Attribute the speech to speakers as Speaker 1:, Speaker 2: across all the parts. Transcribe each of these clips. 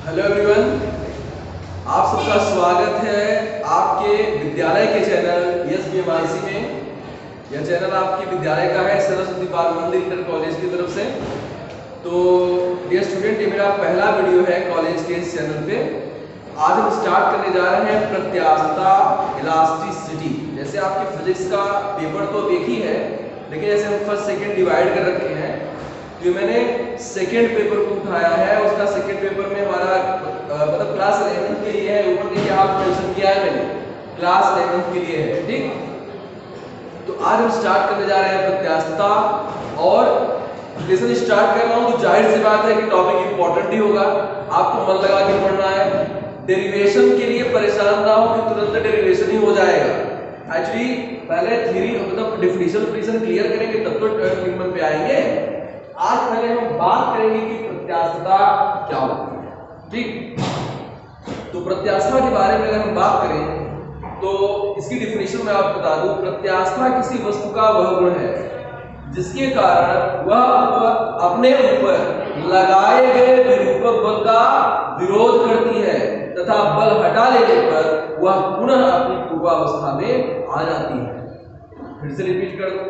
Speaker 1: Hello everyone, आप सबका स्वागत है आपके विद्यालय के चैनल SBMRC में। यह चैनल आपके विद्यालय का है, सरस्वती बाल मंदिर इंटर कॉलेज की तरफ से। तो डियर स्टूडेंट, ये मेरा पहला वीडियो है कॉलेज के इस चैनल पे। आज हम स्टार्ट करने जा रहे हैं प्रत्यास्थता इलास्टिसिटी। जैसे आपके फिजिक्स का पेपर तो एक ही है, लेकिन जैसे हम फर्स्ट सेकेंड डिवाइड कर रखे हैं, तो मैंने सेकेंड पेपर को उठाया है। उसका सेकेंड पेपर में हमारा मतलब क्लास 11 के लिए है। ऊपर देखिए आप मेंशन किया है मैंने, क्लास 11 के लिए है। ठीक, तो आज हम स्टार्ट करने जा रहे हैं प्रत्यास्थता। और लेसन स्टार्ट कर रहा हूं तो जाहिर सी बात है कि टॉपिक इंपॉर्टेंट ही होगा, आपको मन लगा के पढ़ना है। डेरिवेशन के लिए परेशान ना हो कि तुरंत डेरिवेशन ही हो जाएगा। एक्चुअली पहले थ्योरी मतलब डिफिनेशन क्लियर करेंगे तब तो ट्रिटमेंट पे आएंगे। आज पहले हम बात करेंगे कि प्रत्यास्थता क्या होती है। ठीक, तो प्रत्यास्थता के बारे में अगर हम बात करें तो इसकी डिफिनेशन मैं आपको बता दूं। प्रत्यास्थता किसी वस्तु का वह गुण है जिसके कारण वह अपने ऊपर लगाए गए विरूपक बल का विरोध करती है तथा बल हटा लेने पर वह पुनः अपनी पूर्वावस्था में आ जाती है। फिर से रिपीट कर दो।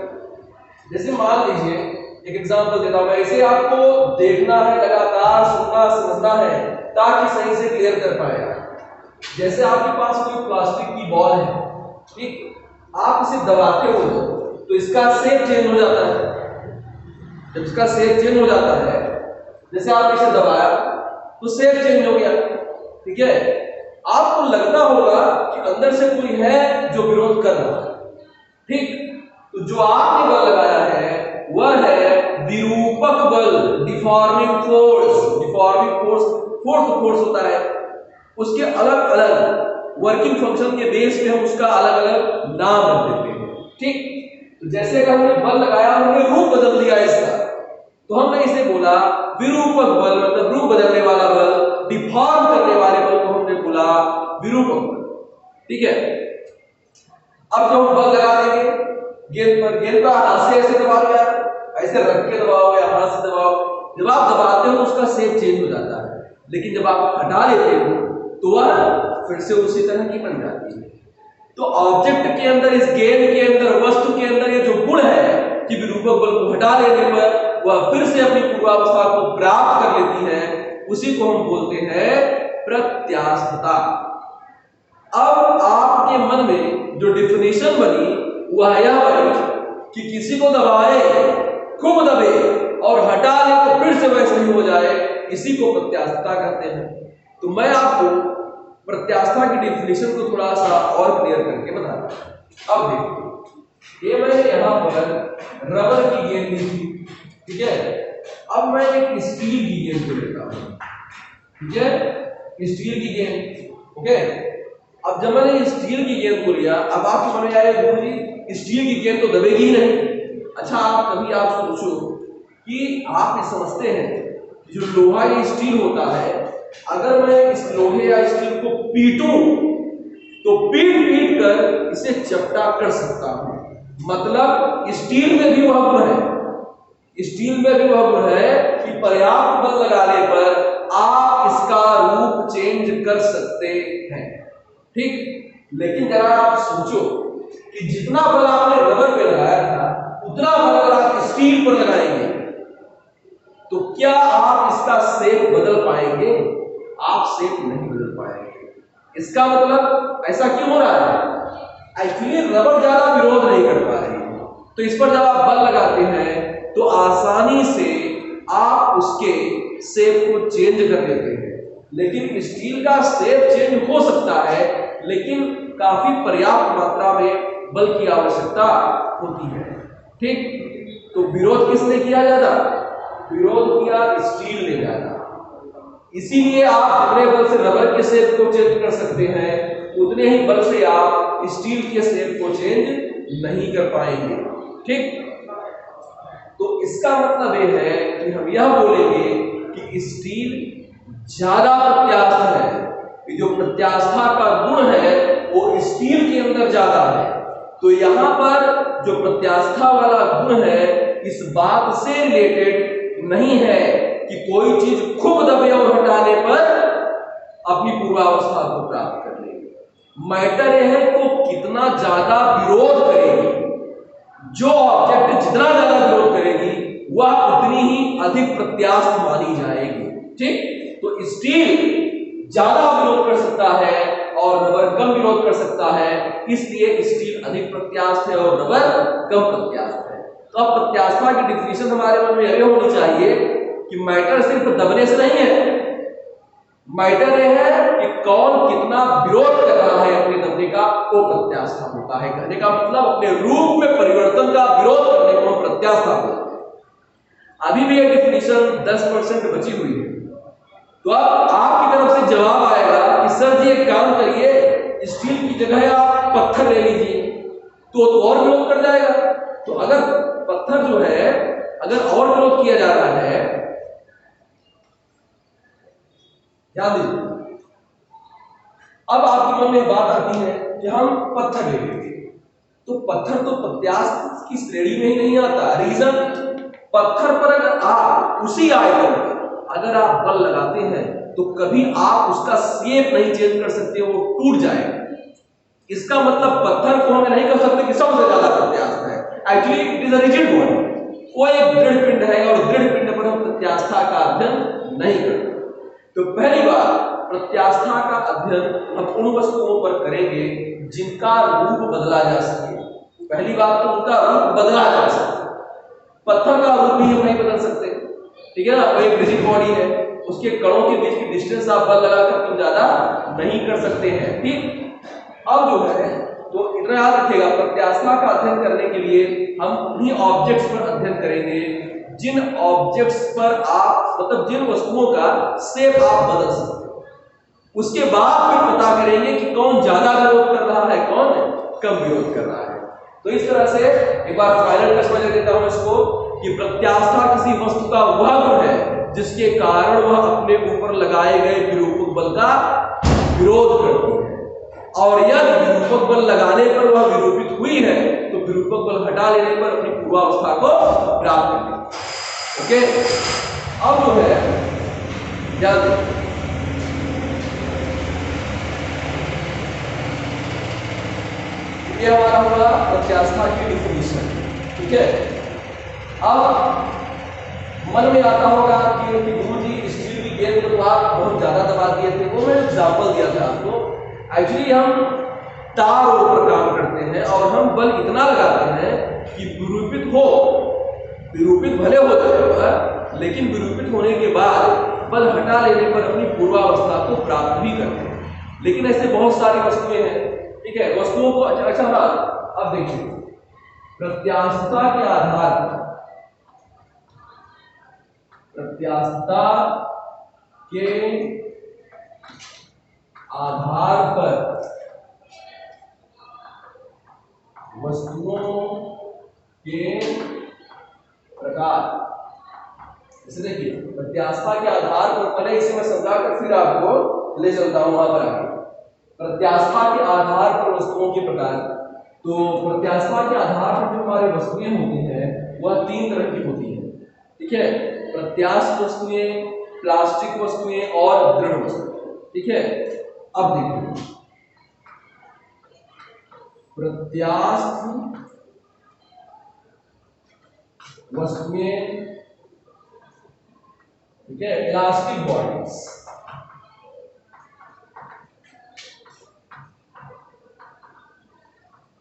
Speaker 1: जैसे मान लीजिए एक एग्जांपल देता हूं, ऐसे आपको देखना है, लगातार सुनना समझना है ताकि सही से क्लियर कर पाए। जैसे आपके पास कोई प्लास्टिक की बॉल है, ठीक, आप इसे दबाते हो तो इसका शेप चेंज हो जाता है। जब इसका शेप चेंज हो जाता है, जैसे आप इसे दबाया तो शेप चेंज हो गया, ठीक है। आपको लगता होगा कि अंदर से कोई है जो विरोध कर रहा है, ठीक। तो जो आपने बल लगाया है वह है विरूपक बल, deforming force. Deforming force force होता है, उसके अलग अलग वर्किंग फंक्शन के बेस पे हम उसका अलग अलग नाम रख देते हैं। ठीक, तो जैसे अगर हमने बल लगाया, हमने रूप बदल दिया इसका, तो हमने इसे बोला विरूपक बल, मतलब रूप बदलने वाला बल। डिफॉर्म करने वाले बल को हमने बोला विरूपक बल। ठीक है, अब जब हम बल लगा देंगे गेंद पर हाथ से ऐसे दबा दिया, ऐसे रख के दबाओ या हाथ से दबाओ, जब आप दबाते हो उसका शेप चेंज हो जाता है। लेकिन जब आप हटा लेते हो तो वह फिर से उसी तरह की बन जाती है। तो ऑब्जेक्ट के अंदर, इस गेंद के अंदर, वस्तु के अंदर ये जो गुण है कि विरूपक बल को हटा लेने पर वह फिर से अपनी पूर्वावस्था को प्राप्त कर लेती है, उसी को हम बोलते हैं प्रत्यास्थता। अब आपके मन में जो डिफिनेशन बनी वह यह बनी कि किसी को दबाए, खूब दबे और हटा ले तो फिर से वैसे ही हो जाए, इसी को प्रत्यास्थता कहते हैं। तो मैं आपको प्रत्यास्थता की डिफिनेशन को थोड़ा सा और क्लियर करके बताता हूं। अब देखिए, ये मैंने यहां पर रबर की गेंद ली थी, ठीक है। अब मैं एक स्टील की गेंद को लेता हूं, ठीक है, स्टील की गेंद, ओके। अब जब मैंने स्टील की गेंद को लिया, अब आपके मन में आया गुरुजी स्टील की गेंद तो दबेगी ही नहीं। अच्छा, कभी आप सोचो कि आप ये समझते हैं जो लोहा या स्टील होता है, अगर मैं इस लोहे या स्टील को पीटूं तो पीट कर इसे चपटा कर सकता हूं। मतलब स्टील में भी वह गुण है, स्टील में भी वह गुण है कि पर्याप्त बल लगाने पर आप इसका रूप चेंज कर सकते हैं। ठीक, लेकिन जरा आप सोचो कि जितना बल आपने रबर पे लगाया था उतना बल अगर आप स्टील पर लगाएंगे तो क्या आप इसका शेप बदल पाएंगे? आप शेप नहीं बदल पाएंगे। इसका मतलब ऐसा क्यों हो रहा है? एक्चुअली रबर ज्यादा विरोध नहीं कर पा रही है, तो इस पर जब आप बल लगाते हैं तो आसानी से आप उसके शेप को चेंज कर लेते हैं। लेकिन स्टील का शेप चेंज हो सकता है, लेकिन काफी पर्याप्त मात्रा में बल की आवश्यकता होती है। ठीक, तो विरोध किसने किया ज्यादा? विरोध किया स्टील ने ज्यादा। इसीलिए आप जितने बल से रबर के शेप को चेंज कर सकते हैं, उतने ही बल से आप स्टील के शेप को चेंज नहीं कर पाएंगे। ठीक, तो इसका मतलब यह है कि हम यह बोलेंगे कि स्टील ज्यादा प्रत्यास्थ है। जो प्रत्यास्था का गुण है वो स्टील के अंदर ज्यादा है। तो यहां पर जो प्रत्यास्था वाला गुण है इस बात से रिलेटेड नहीं है कि कोई चीज खूब दबे और हटाने पर पूर्वावस्था को प्राप्त कर लेगी। मैटर यह है को कितना ज्यादा विरोध करेगी, जो ऑब्जेक्ट जितना ज्यादा विरोध करेगी वह उतनी ही अधिक प्रत्यास्थ मानी जाएगी। ठीक, तो स्टील ज्यादा विरोध कर सकता है और रबर कम विरोध कर सकता है, इसलिए स्टील अधिक प्रत्यास्थ है और रबर कम प्रत्यास्थ है। तो अब प्रत्यास्थता की डिफिनेशन हमारे मन में यह होनी चाहिए कि मैटर सिर्फ दबने से नहीं है, मैटर यह है कि कौन कितना विरोध कर रहा है अपने दबने का, वो प्रत्यास्था होता है। कहने का मतलब अपने रूप में परिवर्तन का विरोध करने को हम प्रत्यास्था बोलते हैं। अभी भी ये डिफिनेशन 10% बची हुई है। तो अब आपकी तरफ से जवाब आएगा कि सर जी एक काम करिए, स्टील की जगह आप पत्थर ले लीजिए, तो और विरोध कर जाएगा। तो अगर पत्थर जो है अगर और विरोध किया जा रहा है, ध्यान दीजिए, अब आपके मन में बात आती है कि हम पत्थर ले लेंगे, तो पत्थर तो प्रत्यास्थ की श्रेणी में ही नहीं आता। रीजन, पत्थर पर अगर आप उसी आयतन पर अगर आप बल लगाते हैं तो कभी आप उसका शेप नहीं चेंज कर सकते, वो टूट जाएगा। इसका मतलब पत्थर को हम नहीं कर सकते कि सबसे ज्यादा प्रत्यास्थ है। Actually it is a rigid body, वो एक दृढ़ पिंड है और दृढ़ पिंड पर हम प्रत्यास्था का अध्ययन नहीं करते। तो पहली बार प्रत्यास्था का अध्ययन हम उन वस्तुओं पर करेंगे जिनका रूप बदला जा सके। पहली बात तो उनका रूप बदला जा सके, पत्थर का रूप भी हम नहीं बदल सकते, ठीक है ना। वो एक रिजिड बॉडी है, उसके कणों के बीच की डिस्टेंस आप बल लगाकर तुम ज्यादा नहीं कर सकते हैं। ठीक, अब जो है तो इतना याद रखिएगा, प्रत्यास्था का अध्ययन करने के लिए हम उन्हीं ऑब्जेक्ट्स पर अध्ययन करेंगे जिन ऑब्जेक्ट्स पर आप मतलब जिन वस्तुओं का शेप आप बदल सकते हो। उसके बाद फिर पता करेंगे कि कौन ज्यादा विरोध कर रहा है, कौन कम विरोध कर रहा है। तो इस तरह से एक बार फाइनल टच में देता हूं इसको कि प्रत्यास्था किसी वस्तु का वह गुण है जिसके कारण वह अपने ऊपर लगाए गए विरूपक बल का विरोध करती है, और यदि विरूपक बल लगाने पर वह विरूपित हुई है तो विरूपक बल हटा लेने पर अपनी पूर्वावस्था को प्राप्त करती है। ओके, अब जो है याद ये हमारा होगा प्रत्यास्था की डिफिनेशन। ठीक है, अब मन में आता होगा कि गुरुजी स्टील की गेंद को तो आप बहुत ज्यादा दबा दिए थे, वो मैं एग्जाम्पल दिया था आपको। एक्चुअली हम तार पर काम करते हैं और हम बल इतना लगाते हैं कि विरूपित हो, विरूपित भले हो जाए लेकिन विरूपित होने के बाद बल हटा लेने पर अपनी पूर्वावस्था को प्राप्त भी करते हैं। लेकिन ऐसे बहुत सारी वस्तुएं हैं, ठीक है, वस्तुओं को अच्छा हाँ, अब देखिए प्रत्यास्थता के आधार पर, प्रत्यास्थता के आधार पर वस्तुओं के प्रकार, इसे देखिए प्रत्यास्था के आधार पर, पहले इसे मैं समझा कर फिर आपको ले चलता हूं वहां पर आगे। प्रत्यास्था के आधार पर वस्तुओं के प्रकार, तो प्रत्यास्था के आधार पर जो हमारे वस्तुएं होती हैं वह 3 तरह की होती हैं। ठीक है, प्रत्यास्थ वस्तुएं, प्लास्टिक वस्तुएं और दृढ़ वस्तुएं। ठीक है, अब देखिए प्रत्यास्थ वस्तुएं, ठीक है, elastic bodies,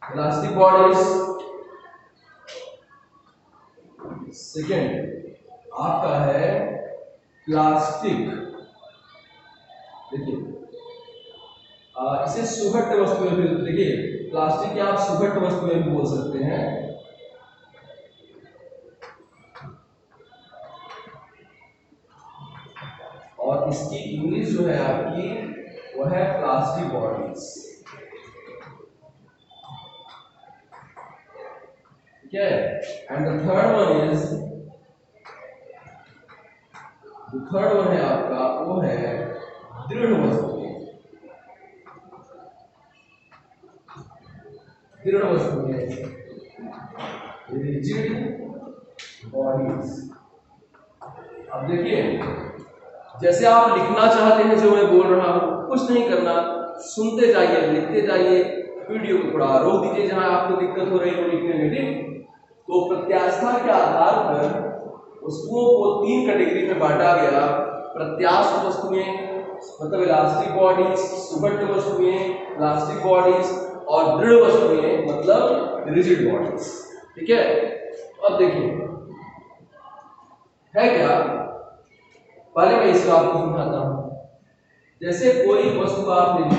Speaker 1: elastic bodies. Second आपका है प्लास्टिक, देखिए इसे सुघट्ट वस्तुएं भी, देखिए प्लास्टिक की आप सुघट्ट वस्तुएं भी बोल सकते हैं। और इसकी इंग्लिश जो है आपकी वह है प्लास्टिक बॉडीज। ठीक है, एंड द थर्ड वन है आपका वो है दृढ़ वस्तुएं। दृढ़ वस्तुएं, रिजिड बॉडीज। अब देखिए जैसे आप लिखना चाहते हैं जो मैं बोल रहा हूँ, कुछ नहीं करना, सुनते जाइए, लिखते जाइए, वीडियो को थोड़ा रोक दीजिए जहां आपको दिक्कत हो रही है लिखने में। ठीक, तो प्रत्यास्थता के आधार पर वस्तुओं को 3 कैटेगरी में बांटा गया। प्रत्यास्थ वस्तुएं मतलब इलास्टिक बॉडीज, सुगठित वस्तुएं इलास्टिक बॉडीज, और दृढ़ वस्तुएं मतलब रिजिड बॉडीज। ठीक है, अब देखिए है क्या, पहले मैं इसको आपको समझाता हूं। जैसे कोई वस्तु आपने ली,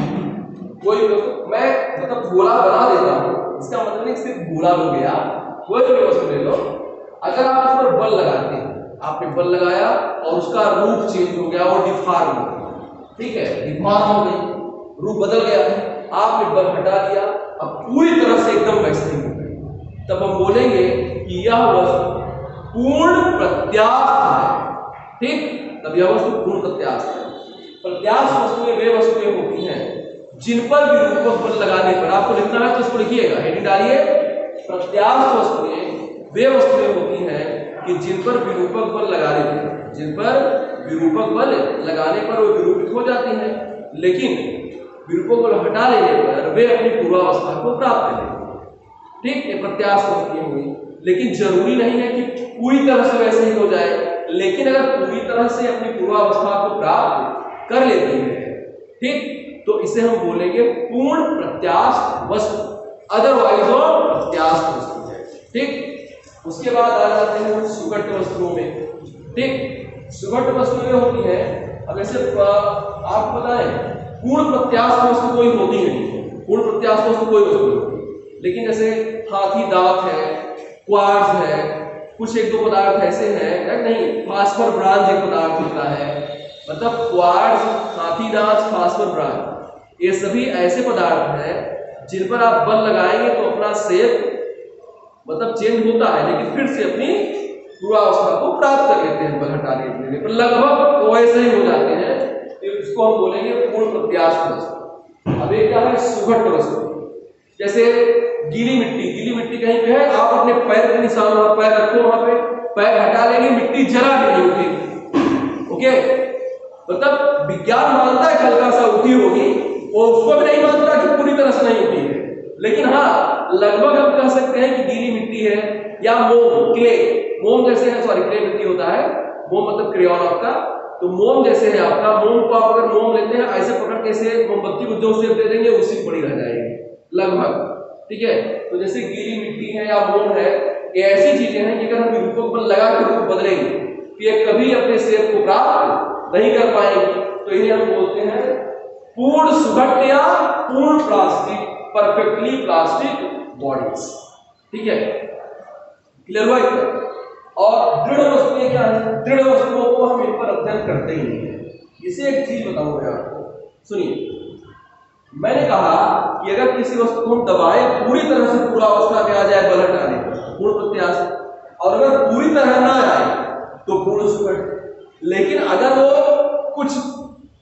Speaker 1: कोई वस्तु मैं मतलब गोला बना देता हूं, इसका मतलब नहीं सिर्फ गोला हो गया, कोई भी वस्तु ले लो, अगर आप उस पर बल लगाते हैं, आपने बल लगाया और उसका रूप चेंज हो गया और डिफॉर्म हो गया, ठीक है, डिफॉर्म हो गई, रूप बदल गया, आपने बल हटा दिया, अब पूरी तरह से एकदम वैसे ही हो गई, तब हम बोलेंगे कि यह वस्तु पूर्ण प्रत्यास्थ है। ठीक, तब यह वस्तु पूर्ण प्रत्यास्थ है। प्रत्यास्थ वस्तुएं वे वस्तुएं होती हैं जिन पर विरूपक बल लगाने पर, आपको लिखना है तो इसको लिखिएगा, हेडिंग डालिए, प्रत्यास्थ वस्तुएं वे वस्तुएं होती हैं कि जिन पर विरूपक बल लगाने पर, जिन पर विरूपक बल लगाने पर वो विरूपित हो जाती हैं, लेकिन विरूपक बल हटा लेने पर वे अपनी पूर्वावस्था को प्राप्त कर लेते हैं। ठीक, ये प्रत्यास्थ वस्तुएं हुई, लेकिन जरूरी नहीं है कि पूरी तरह से वैसे ही हो जाए, लेकिन अगर पूरी तरह से अपनी पूर्वावस्था को प्राप्त कर लेती है, ठीक, तो इसे हम बोलेंगे पूर्ण प्रत्यास्थ वस्तु, अदरवाइज वो प्रत्यास्थ वस्तु है। ठीक, उसके बाद आ जाते हैं सुगठित वस्तुओं में। ठीक, सुगठित वस्तुएं होती हैं, अब ऐसे आपको बताएं पूर्ण प्रत्यास्थ वस्तु कोई होती नहीं, पूर्ण प्रत्यास्थ वस्तु कोई वस्तु नहीं होती, लेकिन जैसे हाथी दांत है, क्वार्ट्ज है, कुछ एक दो पदार्थ ऐसे हैं, नहीं, फास्फर ब्रांज एक पदार्थ होता है, मतलब क्वार्ट्ज, हाथी दांत, फास्फर ब्रांज, ये सभी ऐसे पदार्थ हैं जिन पर आप बल लगाएंगे तो अपना शेप मतलब चेंज होता है, लेकिन फिर से अपनी पूर्वावस्था को प्राप्त कर लेते हैं बल हटाने पर, लगभग वैसे ही हो जाते हैं, तो इसको हम बोलेंगे पूर्ण प्रत्यास्थ वस्तु। अब एक क्या है सुगठित वस्तु, जैसे गीली मिट्टी, गीली मिट्टी कहीं पे है, आप अपने पैर के निशान वहां पैर रखो, वहां पे पैर हटा लेंगे, मिट्टी जरा भी नहीं उठेगी। ओके, मतलब विज्ञान मानता है हल्का सा उठी होगी, और उसको भी नहीं मानता कि पूरी तरह से नहीं उठी है, लेकिन हाँ लगभग हम कह सकते हैं कि गीली मिट्टी है, या मोम, क्ले, मोम जैसे है, सॉरी क्ले मिट्टी होता है, मोम मतलब क्रेयॉन आपका, तो मोम जैसे है आपका, मोम को आप अगर मोम लेते हैं ऐसे पकड़ के से मोमबत्ती को जो शेप दे देंगे उसी की बड़ी रह जाएगी लगभग। ठीक है, तो जैसे गीली मिट्टी है या मोम है, ये ऐसी चीजें हैं कि अगर हम विरूपक बल लगा के रूप बदलेंगे तो ये कभी अपने शेप को प्राप्त नहीं कर पाएंगे, तो इन्हें हम बोलते हैं पूर्ण सुगठित या पूर्ण प्लास्टिक, परफेक्टली प्लास्टिक बॉडीज। ठीक है, क्लियर हुआ इतना? और दृढ़ वस्तुएं क्या है? दृढ़ वस्तुओं को हम इन पर अध्ययन करते ही नहीं है। इसे एक चीज बताऊं मैं आपको, सुनिए, मैंने कहा कि अगर किसी वस्तु को हम दबाएं पूरी तरह से पूर्वावस्था में आ जाए बल हटाने पर पूर्ण प्रत्यास्थ, और अगर पूरी तरह ना आए तो पूर्ण सुगठित, लेकिन अगर वो कुछ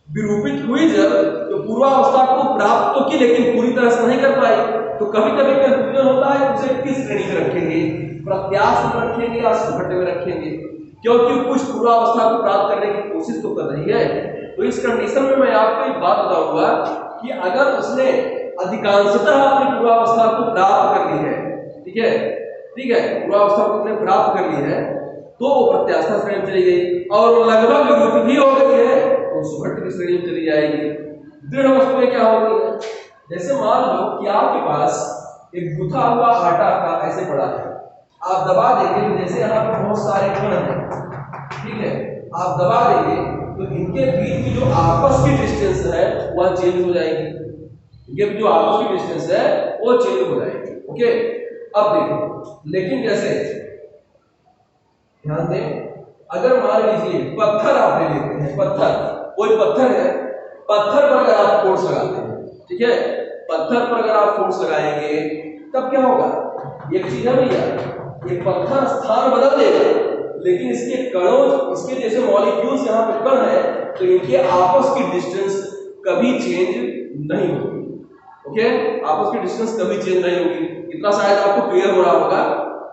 Speaker 1: विरूपित हुई जब, तो पूर्वावस्था को प्राप्त तो की लेकिन पूरी तरह से नहीं कर पाई, तो कभी कभी कंफ्यूजन होता है उसे किस श्रेणी में रखेंगे, प्रत्यास्थ में रखेंगे या सुगठित में रखेंगे, क्योंकि कुछ पूर्वावस्था को प्राप्त करने की कोशिश तो कर रही है। तो इस कंडीशन में मैं आपको एक बात बताऊंगा कि अगर उसने अधिकांशतः अपनी पूर्वावस्था को प्राप्त कर ली है, ठीक है, ठीक है, पूर्वावस्था को उसने प्राप्त कर ली है, तो वो प्रत्यास्थ श्रेणी में चली गई, और लगभग विरूपित भी हो गई है तो सुगठित की श्रेणी में चली जाएगी। दृढ़ वस्तुएं क्या होती है? जैसे मान लो कि आपके पास एक गुथा हुआ आटा का ऐसे पड़ा है, आप दबा देंगे तो जैसे यहाँ पर बहुत सारे कण हैं, ठीक है, आप दबा देंगे तो इनके बीच की जो आपस की डिस्टेंस है वह चेंज हो जाएगी, इनके जो आपस की डिस्टेंस है वो चेंज हो जाएगी। ओके, अब देखो, लेकिन जैसे ध्यान दें, अगर मान लीजिए पत्थर आप ले लेते हैं, पत्थर, कोई पत्थर है, पत्थर पर अगर आप फोर्स लगाते हैं, ठीक है, पत्थर पर अगर आप फोर्स लगाएंगे तब क्या होगा? एक चीज है भैया, ये पत्थर स्थान बदल देगा, लेकिन इसके कणों, इसके जैसे मॉलिक्यूल्स यहाँ पे कण है, तो इनके आपस की डिस्टेंस कभी चेंज नहीं होगी। ओके, आपस की डिस्टेंस कभी चेंज नहीं होगी, इतना शायद आपको क्लियर हो रहा होगा।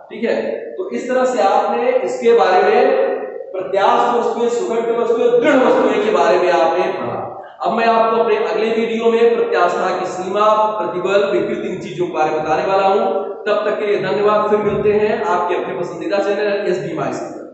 Speaker 1: ठीक है, तो इस तरह से आपने इसके बारे में प्रत्यास्थ वस्तुएं, सुघट्ट वस्तुएं, दृढ़ वस्तुएं के बारे में आपने पढ़ा। अब मैं आपको अपने अगले वीडियो में प्रत्यास्था की सीमा, प्रतिबल, विकृति, इन चीजों के बारे में बताने वाला हूं। तब तक के लिए धन्यवाद। फिर मिलते हैं आपके अपने पसंदीदा चैनल SBMIC पर।